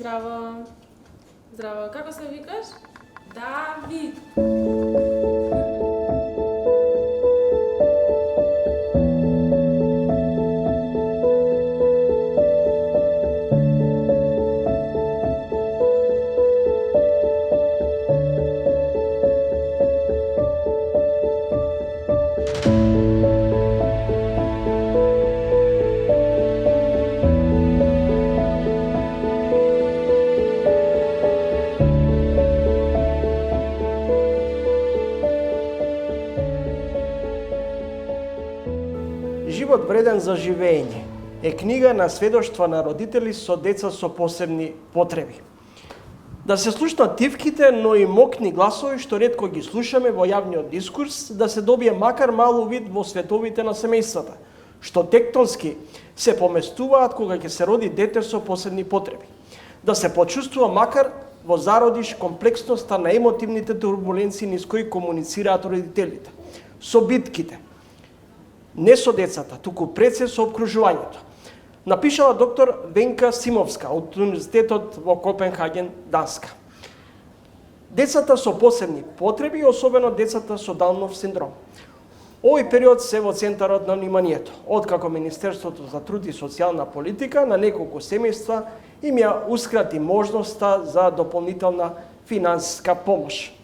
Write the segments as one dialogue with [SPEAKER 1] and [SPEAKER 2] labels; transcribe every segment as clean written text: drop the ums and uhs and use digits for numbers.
[SPEAKER 1] Здраво. Здраво. Како се викаш? Давид.
[SPEAKER 2] Живот вреден за живење е книга на сведоштва на родители со деца со посебни потреби. Да се слушнат тивките, но и мокни гласови што ретко ги слушаме во јавниот дискурс, да се добие макар малу вид во световите на семејствата, што тектонски се поместуваат кога ќе се роди дете со посебни потреби. Да се почувствува макар во зародиш комплексноста на емотивните турбуленции низ кои комуницираат родителите, со битките, не со децата, туку пред се со обкружувањето. Напишала доктор Венка Симовска од Универзитетот во Копенхаген, Данска. Децата со посебни потреби, особено децата со Даунов синдром. Овој период се во центарот на вниманието, откако Министерството за труд и социјална политика на неколку семејства им ја ускрати можноста за дополнителна финансиска помош.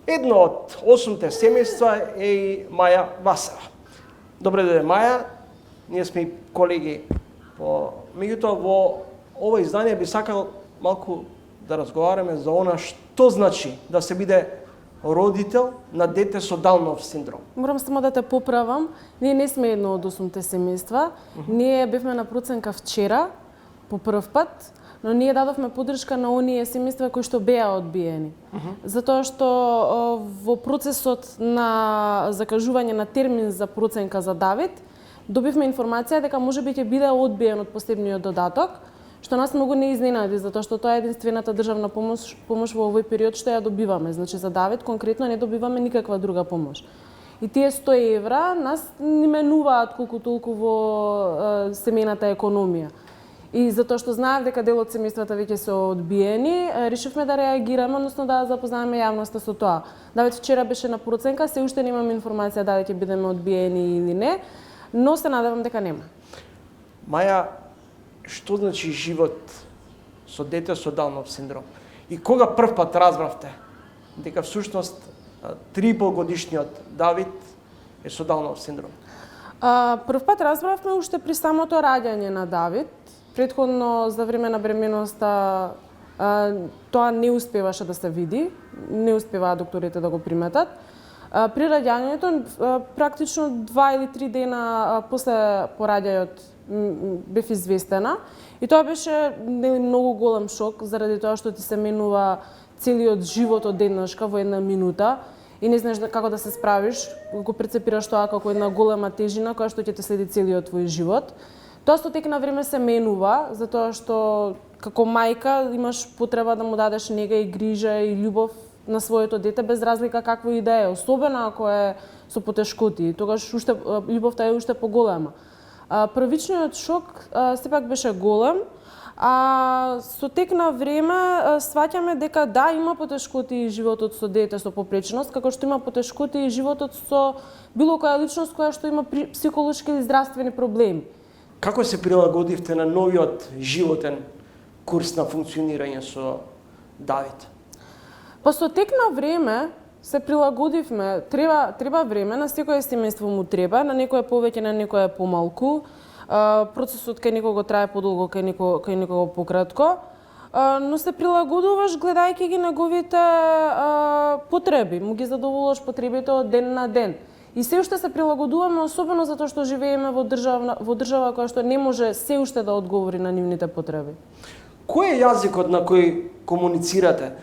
[SPEAKER 2] Едно од 8 семејства е и Маја Васева. Добре дојде, Маја. Ние сме и колеги. Меѓутоа, во ова издание би сакал малку да разговараме за она што значи да се биде родител на дете со Даунов синдром.
[SPEAKER 1] Морам само да те поправам. Ние не сме едно од 8 семејства. Ние бевме на проценка вчера, по прв пат, но ние дадовме поддршка на оние семејства кои што беа одбиени. Затоа што во процесот на закажување на термин за проценка за Давид, добивме информација дека можеби ќе биде одбиен од посебниот додаток, што нас многу не изненади, затоа што тоа е единствената државна помош во овој период што ја добиваме. Значи за Давид конкретно не добиваме никаква друга помош. И тие 100 евра нас не менуваат колку толку во семејната економија. И затоа што знаев дека дел од семејствата веќе се одбиени, решивме да реагираме, односно да запознаеме јавноста со тоа. Давид вчера беше на проценка, се уште немаме информација дали ќе бидеме одбиени или не, но се надевам дека нема.
[SPEAKER 2] Маја, што значи живот со дете со Даунов синдром? И кога прв пат разбравте дека всушност 3,5 годишниот Давид е со Даунов синдром?
[SPEAKER 1] Прв пат разбравме уште при самото раѓање на Давид. Претходно за време на бременоста тоа не успеваше да се види, не успеваа докторите да го приметат. При раѓањето практично 2 или 3 дена после пораѓајот бев известена и тоа беше многу голем шок заради тоа што ти се менува целиот живот од еднашка во една минута и не знаеш како да се справиш, го прецепираш тоа како една голема тежина која што ќе те следи целиот твој живот. Тоа со тек на време се менува, затоа што како мајка имаш потреба да му дадеш нега и грижа и љубов на своето дете без разлика какво и да е, особено ако е со потешкоти, тогаш уште љубовта е уште поголема. Првичниот шок сепак беше голем, а со тек на време сваќаме дека да, има потешкоти и животот со дете со попреченост, како што има потешкоти и животот со било која личност која што има психолошки или здравствени проблеми.
[SPEAKER 2] Како се прилагодивте на новиот животен курс на функционирање со Давид?
[SPEAKER 1] Па со тек на време се прилагодивме. Треба време, на секое семејство му треба, на некое повеќе, на некое помалку. Процесот кај некого трае подолго, кај некого пократко. Но се прилагодуваш гледајќи ги неговите потреби. Му ги задоволуваш потребите од ден на ден. И се уште се прилагодуваме, особено затоа што живееме во држава која што не може се уште да одговори на нивните потреби.
[SPEAKER 2] Кој е јазикот на кој комуницирате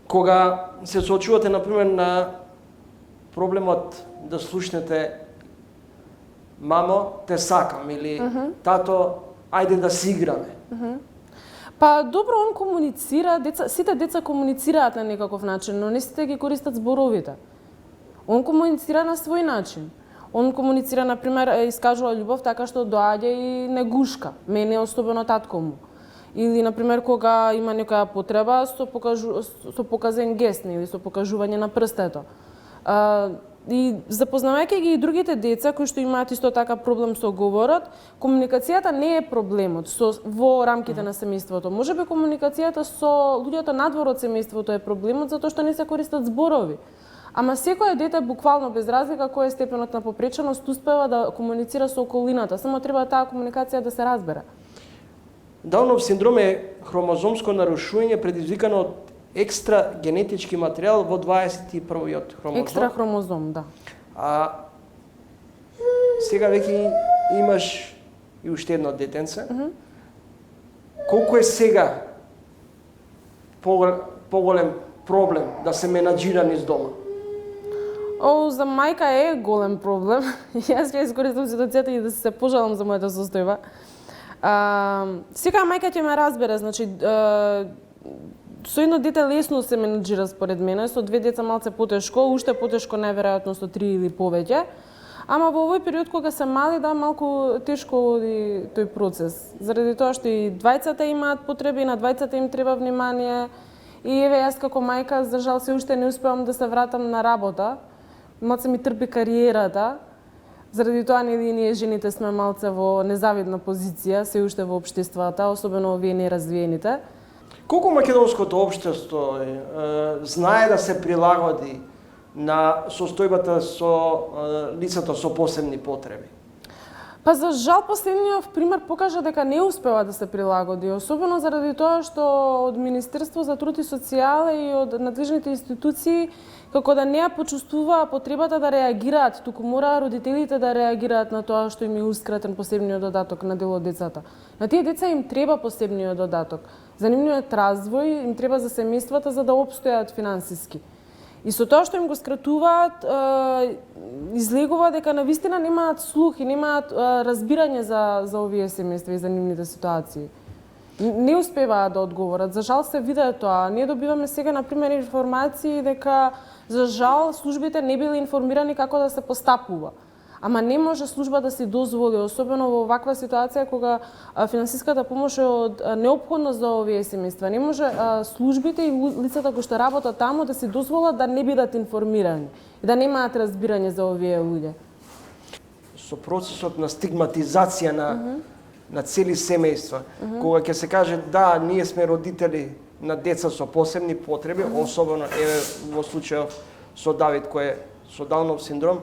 [SPEAKER 2] кога се соочувате, например, на проблемот да слушнете мамо, те сакам или тато, ајде да си играме?
[SPEAKER 1] Па добро, он комуницира, сите деца комуницираат на некаков начин, но не сите ги користат зборовите. Он комуницира на свој начин. Он комуницира, например, искажува љубов така што доаѓа и не гушка, мене особено татко му. Или, например, кога има некоја потреба со показен гест, или со покажување на прстето. И запознавајќи ги и другите деца кои што имаат исто така проблем со говорот, комуникацијата не е проблемот во рамките на семејството. Можеби комуникацијата со луѓето надвор од семејството е проблемот затоа што не се користат зборови. Ама секое дете буквално без разлика кој е степенот на попреченост успева да комуницира со околината, само треба таа комуникација да се разбере.
[SPEAKER 2] Даунов синдром е хромозомско нарушување предизвикано од екстра генетички материјал во 21-иот хромозом.
[SPEAKER 1] Екстра хромозом, да.
[SPEAKER 2] Сега веќе имаш и уште едно детенце. Колку е сега поголем проблем да се менаџира низ дома?
[SPEAKER 1] За мајка е голем проблем. Јас ќе искористам ситуацијата и да се пожалам за мојата состојба. Секоја мајка ќе ме разбере, значи со едно дете лесно се менаџира според мене, со две деца малце потешко, уште потешко најверојатно со 3 или повеќе. Ама во овој период кога се мали, да, малку тешко оди тој процес. Заради тоа што и двајцата имаат потреби, и на двајцата им треба внимание. И еве јас како мајка, за жал се уште не успевам да се вратам на работа. Малце ми трпи кариерата. Заради тоа ние жените сме малце во незавидна позиција, се уште во општествата, особено овие неразвиените.
[SPEAKER 2] Колку македонското општество знае да се прилагоди на состојбата со лицата со посебни потреби?
[SPEAKER 1] Па за жал последниот пример покажа дека не успева да се прилагоди, особено заради тоа што од Министерство за труд и социјала и од надлежните институции како да не ја почувствуваа потребата да реагираат, туку мора родителите да реагираат на тоа што им еускратен посебниот додаток на дел од децата. На тие деца им треба посебниот додаток. За нивниот развој им треба за семејствата за да опстојат финансиски. И со тоа што им го скратуваат, излегува дека навистина немаат слух и немаат разбирање за овие семејства и за нивните ситуации. Не успеваат да одговорат. За жал се виде тоа. Ние добиваме сега, например, информации дека за жал службите не биле информирани како да се постапува. Ама не може служба да си дозволи, особено во ваква ситуација кога финансиската помош е од неопходност за овие семејства. Не може службите и лицата кои што работат таму да си дозволат да не бидат информирани и да немаат разбирање за овие луѓе.
[SPEAKER 2] Со процесот на стигматизација на цели семејства, кога ќе се каже да, ние сме родители на деца со посебни потреби, особено еве во случајот со Давид кој е со Даунов синдром,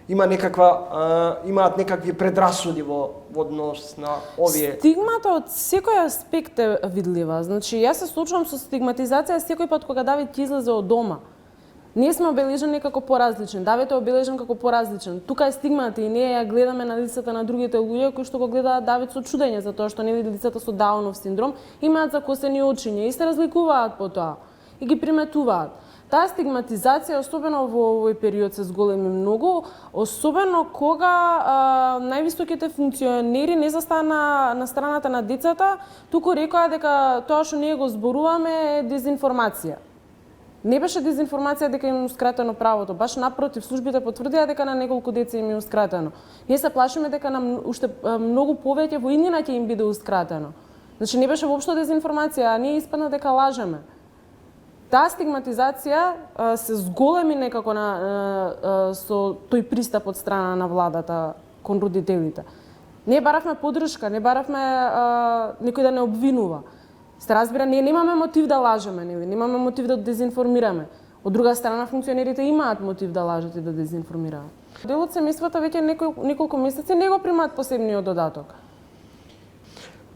[SPEAKER 2] имаат некакви предрасуди во однос на овие.
[SPEAKER 1] Стигмата од секој аспект е видлива. Значи, јас се случувам со стигматизација секој пат кога Давид ќе излезе од дома. Ние сме обележени како поразличен, Давид е обележен како поразличен. Тука е стигмата и ние ја гледаме на лицата на другите луѓе кои што го гледаат Давид со чудење, затоа што нели лицата со Даунов синдром имаат закосени очиња и се разликуваат по тоа и ги приметуваат. Таа стигматизација, особено во овој период, се зголеми многу, особено кога највисоките функционери не застана на страната на децата, туку рекоа дека тоа што ние го зборуваме е дезинформација. Не беше дезинформација дека им ускратено правото, баш напротив, службите потврдија дека на неколку деца им е ускратено. Ние се плашиме дека нам уште многу повеќе во иднина ќе им биде ускратено. Значи не беше воопшто дезинформација, а ние испадна дека лажеме. Таа стигматизација се зголеми некако со тој пристап од страна на владата кон родителите. Не баравме поддршка, не баравме некој да не обвинува. Се разбира, ние немаме мотив да лажеме, немаме мотив да дезинформираме. Од друга страна, функционерите имаат мотив да лажат и да дезинформираат. Дел од семејствата веќе неколку месеци не го примаат посебниот додаток.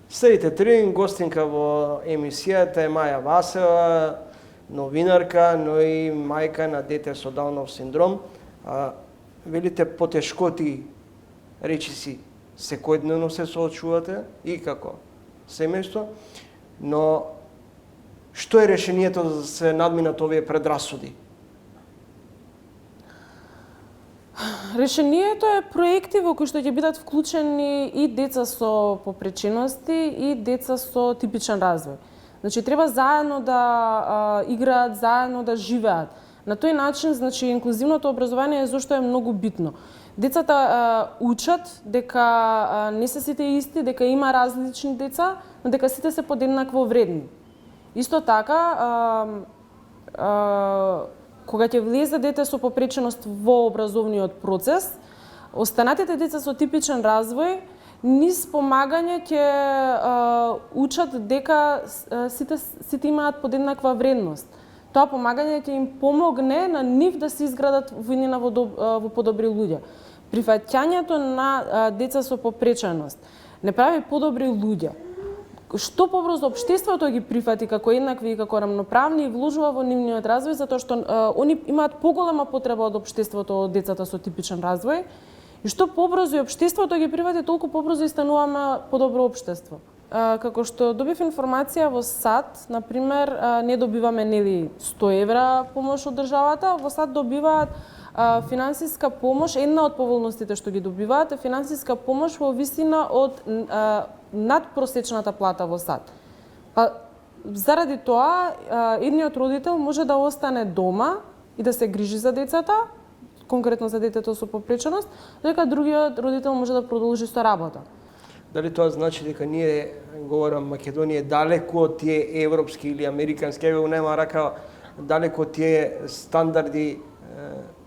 [SPEAKER 2] Следите Трин, гостинка во емисијата е Маја Васева, новинарка, но и мајка на дете со Даунов синдром. Велите потешкоти, речиси, секојдневно се соочувате и како семејство, но што е решението за да се надминат овие предрасуди?
[SPEAKER 1] Решението е проекти во кои што ќе бидат вклучени и деца со попречености и деца со типичен развој. Значи треба заедно да играат, заедно да живеат. На тој начин, значи инклузивното образование зошто е многу битно. Децата учат дека не се сите исти, дека има различни деца, но дека сите се подеднакво вредни. Исто така, кога ќе влезе дете со попреченост во образовниот процес, останатите деца со типичен развој низ помагање ќе учат дека сите имаат подеднаква вредност. Тоа помагање ќе им помогне на нив да се изградат во подобри луѓе. Прифаќањето на деца со попреченост не прави подобри луѓе. Што побрзо општеството ги прифати како еднакви и како рамноправни и вложува во нивниот развој, затоа што они имаат поголема потреба од општеството од децата со типичен развој. И што побрзо и општеството ги прифати, толку побрзо и стануваме подобро општество. Како што добив информација во САД, например, не добиваме 100 евра помош од државата, во САД добиваат финансиска помош, една од поволностите што ги добиваат е финансиска помош во висина од надпросечната плата во САД. Па заради тоа едниот родител може да остане дома и да се грижи за децата, конкретно за детето со попреченост, дека другиот родител може да продолжи со работа.
[SPEAKER 2] Дали тоа значи дека ние, говорам, Македонија далеку од тие европски или американски, ево нема рака, далеку од тие стандарди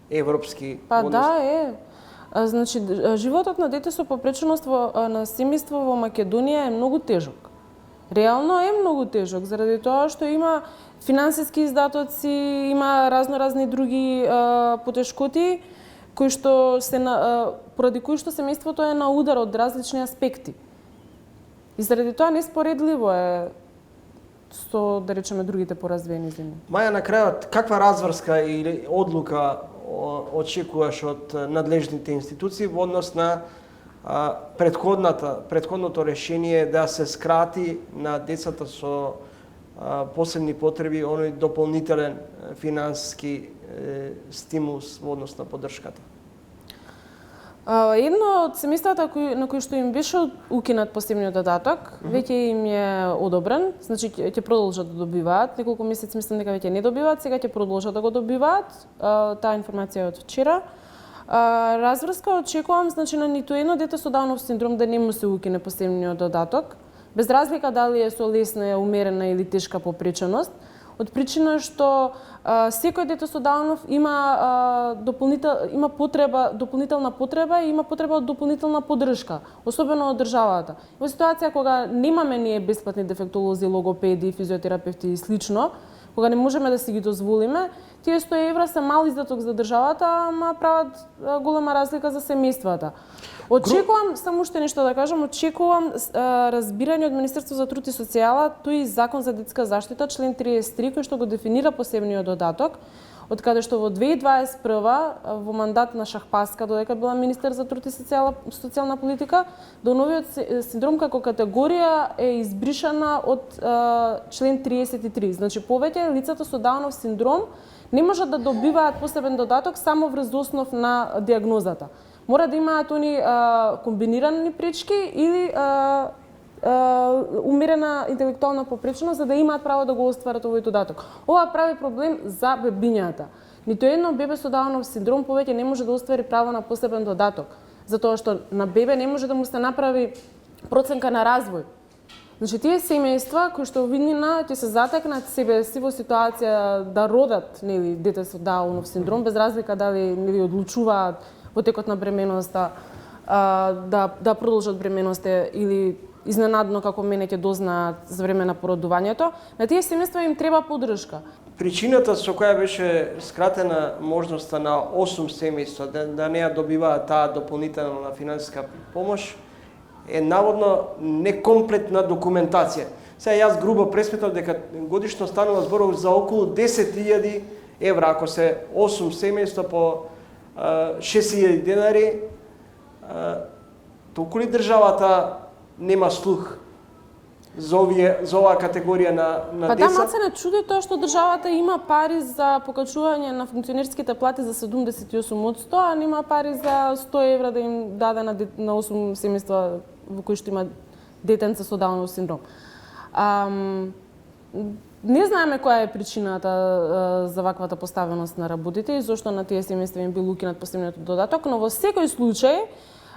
[SPEAKER 2] европски?
[SPEAKER 1] Па да, е. Значи, животот на дете со попреченост на семејство во Македонија е многу тежок. Реално е многу тежок, заради тоа што има финансиски издатоци, има разни други потешкоти, кои што поради кои што семејството е на удар од различни аспекти. И заради тоа неспоредливо е со, да речеме, другите поразвиени земји.
[SPEAKER 2] Маја, на крајот, каква разврска или одлука очекуваш од надлежните институции во однос на претходното решение да се скрати на децата со посебни потреби оној дополнителен финансиски стимулс во однос на поддршката?
[SPEAKER 1] Едно од семејствата на кои што им беше укинат посебниот додаток, веќе им е одобрен, значи ќе продолжат да добиваат. Неколку месеци мислам дека веќе не добиваат, сега ќе продолжат да го добиваат. Таа информација е од вчера. Разврска очекувам, значи, на ниту едно дете со Даунов синдром да не му се укине посебниот додаток, без разлика дали е со лесна, умерена или тешка попреченост, од причина што секој дете со Даунов има дополнителна потреба и има потреба од дополнителна поддршка, особено од државата. Во ситуација кога немаме ние бесплатни дефектолози, логопеди, физиотерапевти и слично, кога не можеме да си ги дозволиме, тие 100 евра се мал издаток за државата, ама прават голема разлика за семејствата. Очекувам, само уште нешто да кажам, очекувам разбирање од Министерството за труд и социјала, тој Закон за детска заштита, член 33, кој што го дефинира посебниот додаток, од каде што во 2021 во мандат на Шахпаска, додека била министер за труд и социјална политика, Дауновиот синдром како категорија е избришана од член 33. Значи повеќе лицата со Даунов синдром не можат да добиваат посебен додаток само врз основ на диагнозата. Мора да имаат они комбинирани пречки или умерена интелектуална попреченост за да имаат право да го остварат овој додаток. Ова прави проблем за бебињата. Ниту едно бебе со Даунов синдром повеќе не може да оствари право на посебен додаток, затоа што на бебе не може да му се направи проценка на развој. Значи тие семејства кои што виднина ќе се затекнат себе си во ситуација да родат, нели, дете со Даунов синдром, без разлика дали нели одлучуваат во текот на бременоста да продолжат бременоста или изненадно како мене ќе дознаат за време на породувањето, на тие семејства им треба поддршка.
[SPEAKER 2] Причината со која беше скратена можноста на 8 семејства да не ја добиваат таа дополнителна финансиска помош е наводно некомплетна документација. Сега јас грубо пресметав дека годишно станува зборот за околу 10.000 евра, ако се 8 семејства по 6.000 денари, толку ли државата нема слух за оваа категорија на деца?
[SPEAKER 1] Па да, маца не чуди тоа што државата има пари за покачување на функционерските плати за 78%, а нема пари за 100 евра да им даде на 8 семејства во кои што има детенца со Даунов синдром. Не знаеме која е причината за ваквата поставеност на работите и зошто на тие семејства им бил укинат посебниот додаток, но во секој случај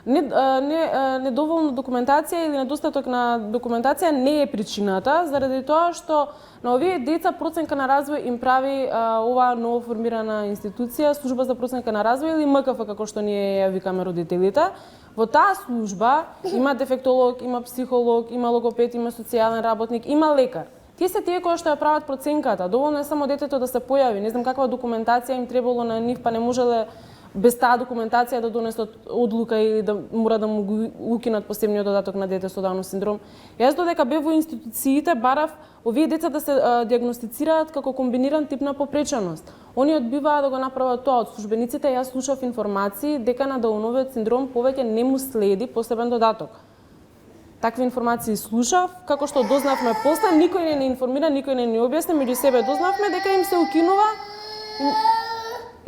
[SPEAKER 1] недоволна документација или недостаток на документација не е причината, заради тоа што на овие деца проценка на развој им прави оваа ново формирана институција, служба за проценка на развој или МКФ како што ние ја викаме родителите. Во таа служба има дефектолог, има психолог, има логопед, има социјален работник, има лекар. Тие се тие кои што ја прават проценката. Доволно е само детето да се појави. Не знам каква документација им требало на нив, па не можеле без таа документација да донесат одлука или да мора да му укинат посебниот додаток на дете со Даунов синдром. Јас додека бев во институциите барав овие деца да се диагностицираат како комбиниран тип на попреченост. Они одбиваа да го направат тоа од службениците. Јас слушав информации дека на Дауновиот синдром повеќе не му следи посебен додаток. Такви информации слушав, како што дознавме после, никој не информира, никој не ни објасни, меѓу себе дознавме дека им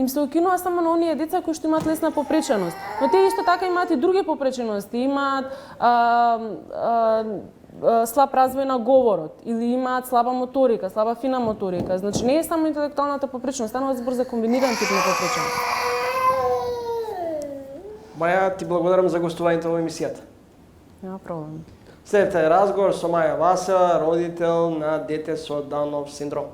[SPEAKER 1] се укинува само на оние деца кои што имаат лесна попреченост. Но тие исто така имаат и други попречености, имаат слаб развој на говорот или имаат слаба моторика, слаба фина моторика. Значи не е само интелектуалната попреченост, станува збор за комбиниран тип на попреченост.
[SPEAKER 2] Маја, ти благодарам за гостувањето во емисијата.
[SPEAKER 1] Нема проблем.
[SPEAKER 2] Следете разговор со Маја Васела, родител на дете со Даунов синдром.